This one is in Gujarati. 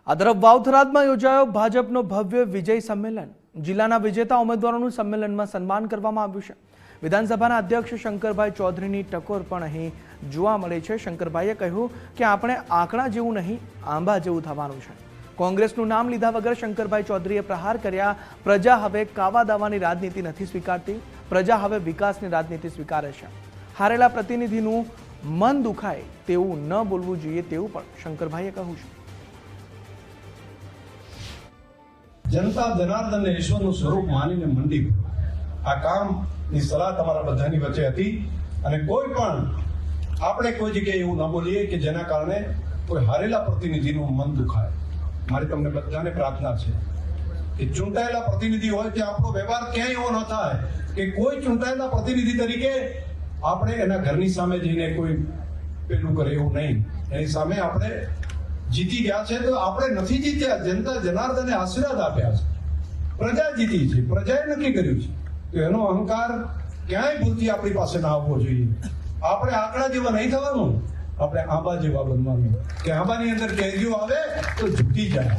આ તરફ વાવથરાદમાં યોજાયો ભાજપનો ભવ્ય વિજય સંમેલન। જિલ્લાના વિજેતા ઉમેદવારોનું સંમેલનમાં સન્માન કરવામાં આવ્યું છે। વિધાનસભાના અધ્યક્ષ શંકરભાઈ ચૌધરીની ટકોર પણ અહીં જોવા મળે છે। શંકરભાઈએ કહ્યું કે આપણે આંકડા જેવું નહીં, આંબા જેવું થવાનું છે। કોંગ્રેસનું નામ લીધા વગર શંકરભાઈ ચૌધરીએ પ્રહાર કર્યા। પ્રજા હવે કાવા દાવાની રાજનીતિ નથી સ્વીકારતી, પ્રજા હવે વિકાસની રાજનીતિ સ્વીકારે છે। હારેલા પ્રતિનિધિનું મન દુખાય તેવું ન બોલવું જોઈએ તેવું પણ શંકરભાઈએ કહ્યું છે। जनता जनार्दन ने ईश्वर स्वरूप मानी मंडी आ काम ની સલાહ તમારા બધાની વચ્ચે હતી અને કોઈ પણ આપણે કોઈ જગ્યાએ એવું ન બોલીએ કે જેના કારણે કોઈ હારેલા પ્રતિનિધિનું મન દુખાય। મારી તમને બધાને પ્રાર્થના છે કે ચૂંટાયેલા પ્રતિનિધિ હોય કે આપણો વ્યવહાર ક્યાંય એવો ન થાય કે કોઈ ચૂંટાયેલા પ્રતિનિધિ તરીકે આપણે એના ઘરની સામે જઈને કોઈ પેલું કરે એવું નહીં। એની સામે આપણે જીતી ગયા છે તો આપણે નથી જીત્યા, જનતા જનાર્દને આશીર્વાદ આપ્યા છે, પ્રજા જીતી છે, પ્રજાએ નક્કી કર્યું છે। તો એનો અહંકાર ક્યાંય ભૂલથી આપણી પાસે ના આવવો જોઈએ। આપણે આંકડા જેવા નહીં થવાનું, આપણે આંબા જેવા બનવાનું કે આંબાની અંદર કેરીઓ આવે તો ઝૂકી જાય।